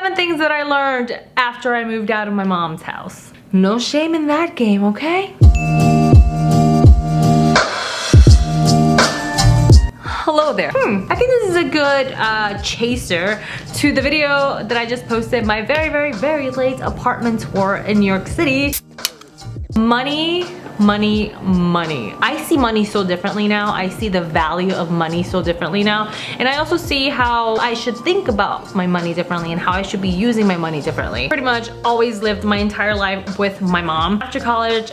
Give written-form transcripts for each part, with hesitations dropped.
7 things that I learned after I moved out of my mom's house. No shame in that game, okay? Hello there. I think this is a good chaser to the video that I just posted, my very late apartment tour in New York City. Money. I see money so differently now. I see the value of money so differently now. And I also see how I should think about my money differently and how I should be using my money differently. Pretty much always lived my entire life with my mom. After college,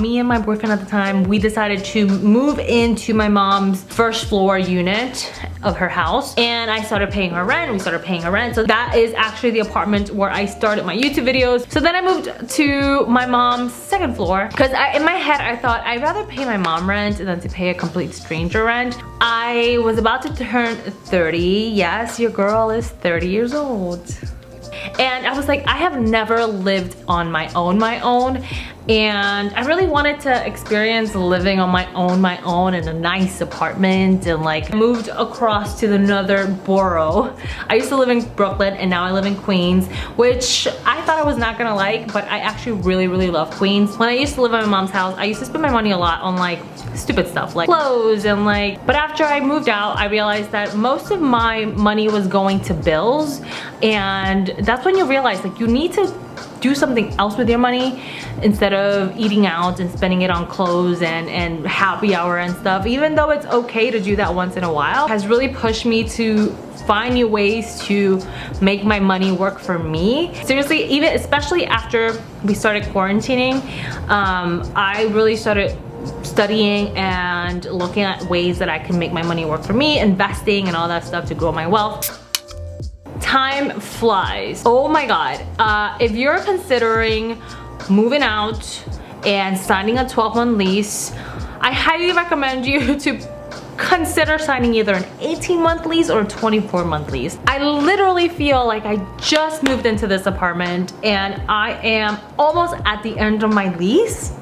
me and my boyfriend at the time, we decided to move into my mom's first floor unit of her house. And I started paying her rent. We started paying her rent. So that is actually the apartment where I started my YouTube videos. So then I moved to my mom's second floor because in my head I thought I'd rather pay my mom rent than to pay a complete stranger rent. I was about to turn 30. Yes, your girl is 30 years old. And I was like, I have never lived on my own. And I really wanted to experience living on my own in a nice apartment, and like moved across to another borough. I used to live in Brooklyn and now I live in Queens, which I thought I was not gonna like, but I actually really love Queens. When I used to live at my mom's house, I used to spend my money a lot on like stupid stuff like clothes and like, but after I moved out, I realized that most of my money was going to bills. And that's when you realize like you need to do something else with your money instead of eating out and spending it on clothes and happy hour and stuff. Even though it's okay to do that once in a while, has really pushed me to find new ways to make my money work for me. Seriously, even especially after we started quarantining, I really started studying and looking at ways that I can make my money work for me, investing and all that stuff to grow my wealth. Time flies. Oh my god. If you're considering moving out and signing a 12-month lease, I highly recommend you to consider signing either an 18-month lease or a 24-month lease. I literally feel like I just moved into this apartment and I am almost at the end of my lease.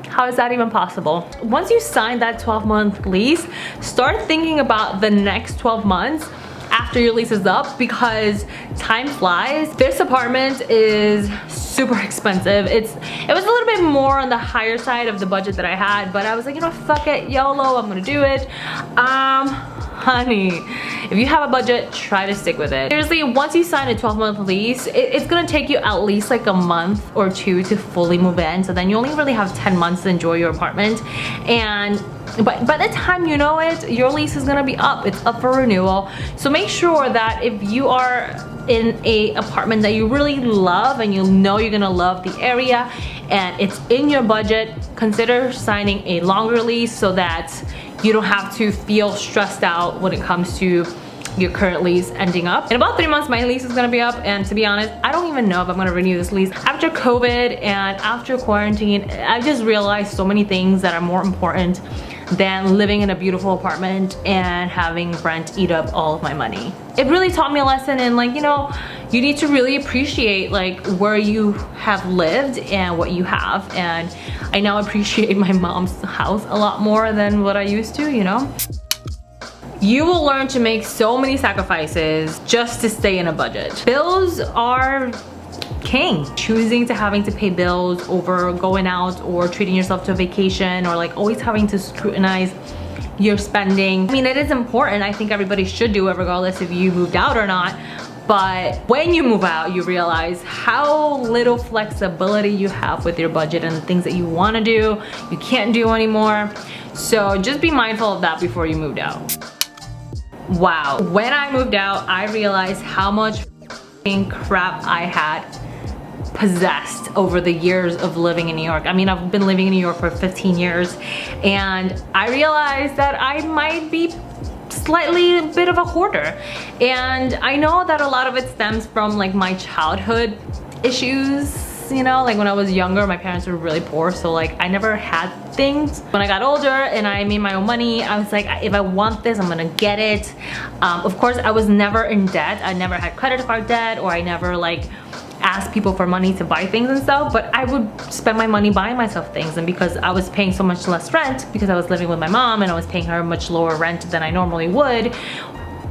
How is that even possible? Once you sign that 12-month lease, start thinking about the next 12 months after your lease is up, because time flies. This apartment is super expensive. It was a little bit more on the higher side of the budget that I had, but I was like, you know, fuck it, YOLO, I'm gonna do it. Honey, if you have a budget, try to stick with it. Seriously, once you sign a 12-month lease, it's gonna take you at least like a month or two to fully move in. So then you only really have 10 months to enjoy your apartment. And but by the time you know it, your lease is gonna be up. It's up for renewal. So make sure that if you are in a apartment that you really love and you know you're gonna love the area and it's in your budget, consider signing a longer lease so that you don't have to feel stressed out when it comes to your current lease ending up. In about 3 months, my lease is gonna be up, and to be honest, I don't even know if I'm gonna renew this lease. After COVID and after quarantine, I just realized so many things that are more important than living in a beautiful apartment and having rent eat up all of my money. It really taught me a lesson in, like, you know, you need to really appreciate like where you have lived and what you have. And I now appreciate my mom's house a lot more than what I used to, you know. You will learn to make so many sacrifices just to stay in a budget. Bills are king. Choosing to having to pay bills over going out or treating yourself to a vacation, or like always having to scrutinize your spending. I mean, it is important. I think everybody should do it regardless if you moved out or not. But when you move out, you realize how little flexibility you have with your budget and the things that you want to do, you can't do anymore. So just be mindful of that before you moved out. Wow. When I moved out, I realized how much crap I had possessed over the years of living in New York. I mean, I've been living in New York for 15 years, and I realized that I might be slightly a bit of a hoarder. And I know that a lot of it stems from like my childhood issues. You know, like when I was younger, my parents were really poor, so like I never had things. When I got older and I made my own money, I was like, if I want this, I'm gonna get it. Of course, I was never in debt. I never had credit card debt, or I never like asked people for money to buy things and stuff, but I would spend my money buying myself things. And because I was paying so much less rent, because I was living with my mom and I was paying her much lower rent than I normally would,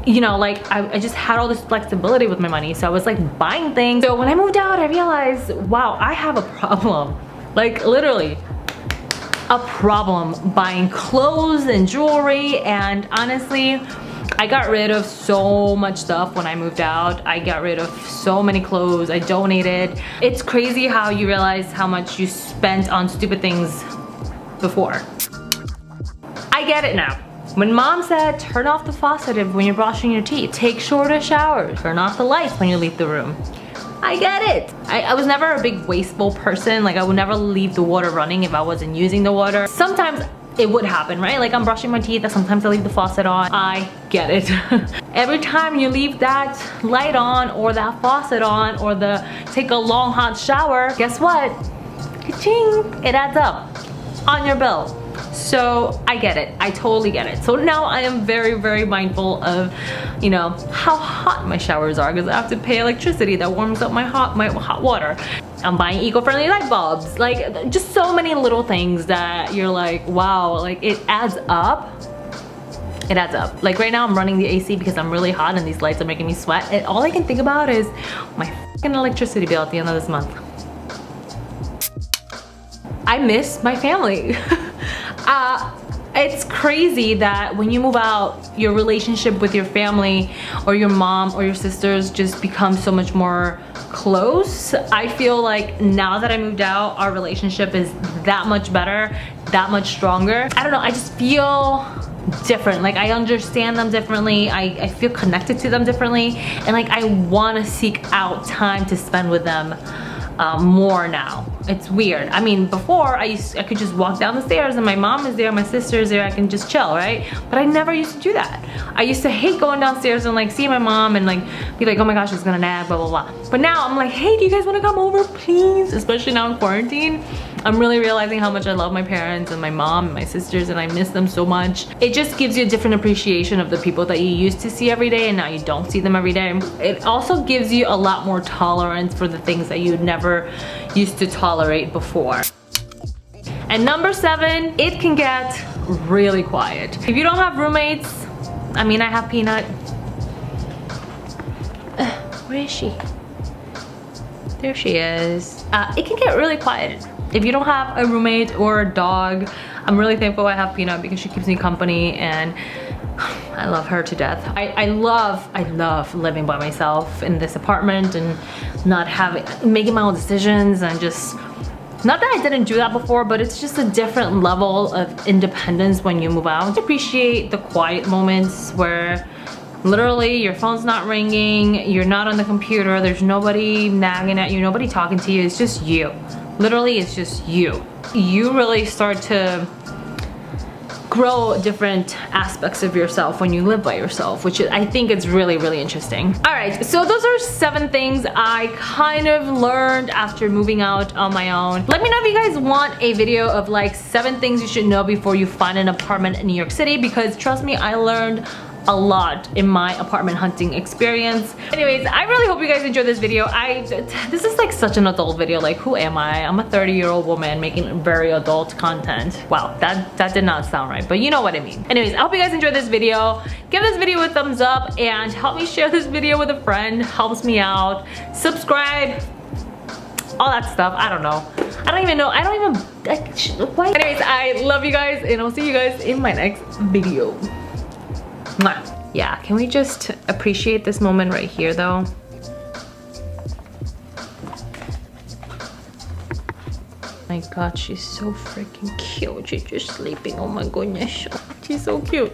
you know, like I just had all this flexibility with my money. So I was like buying things. So when I moved out, I realized, wow, I have a problem. Like literally a problem buying clothes and jewelry. And honestly, I got rid of so much stuff when I moved out. I got rid of so many clothes. I donated. It's crazy how you realize how much you spent on stupid things before. I get it now. When mom said, turn off the faucet when you're brushing your teeth, take shorter showers, turn off the lights when you leave the room. I get it. I was never a big wasteful person. Like I would never leave the water running if I wasn't using the water. Sometimes it would happen, right? Like I'm brushing my teeth and sometimes I leave the faucet on. I get it. Every time you leave that light on or that faucet on or take a long hot shower, guess what? Ka-ching! It adds up on your bill. So I get it. I totally get it. So now I am very, very mindful of, you know, how hot my showers are because I have to pay electricity that warms up my hot water. I'm buying eco-friendly light bulbs. Like just so many little things that you're like, wow, like it adds up. It adds up. Like right now I'm running the AC because I'm really hot and these lights are making me sweat. And all I can think about is my fucking electricity bill at the end of this month. I miss my family. It's crazy that when you move out, your relationship with your family or your mom or your sisters just becomes so much more close. I feel like now that I moved out, our relationship is that much better, that much stronger. I don't know, I just feel different. Like I understand them differently. I feel connected to them differently. And like I want to seek out time to spend with them more now. It's weird. I mean, before I could just walk down the stairs and my mom is there, my sister's there, I can just chill, right? But I never used to do that. I used to hate going downstairs and like see my mom and like be like, oh my gosh, she's gonna nag, blah, blah, blah. But now I'm like, hey, do you guys wanna come over, please? Especially now in quarantine. I'm really realizing how much I love my parents and my mom and my sisters and I miss them so much. It just gives you a different appreciation of the people that you used to see every day and now you don't see them every day. It also gives you a lot more tolerance for the things that you never used to tolerate before. And number 7, it can get really quiet. If you don't have roommates, I mean, I have Peanut. Where is she? There she is. It can get really quiet. If you don't have a roommate or a dog, I'm really thankful I have Peanut because she keeps me company and I love her to death. I love living by myself in this apartment and not making my own decisions and just, not that I didn't do that before, but it's just a different level of independence when you move out. I appreciate the quiet moments where literally your phone's not ringing, you're not on the computer, there's nobody nagging at you, nobody talking to you, it's just you. Literally, it's just you. You really start to grow different aspects of yourself when you live by yourself, which I think is really, really interesting. All right, so those are 7 things I kind of learned after moving out on my own. Let me know if you guys want a video of like 7 things you should know before you find an apartment in New York City, because trust me, I learned a lot in my apartment hunting experience. Anyways, I really hope you guys enjoyed this video. This is like such an adult video. Like, who am I? I'm a 30-year-old woman making very adult content. Wow, that did not sound right, but you know what I mean. Anyways, I hope you guys enjoyed this video. Give this video a thumbs up and help me share this video with a friend. Helps me out. Subscribe. All that stuff. I don't know. I don't even know. Why? Anyways, I love you guys and I'll see you guys in my next video. Mwah. Yeah, can we just appreciate this moment right here though? My god, she's so freaking cute. She's just sleeping. Oh my goodness. She's so cute.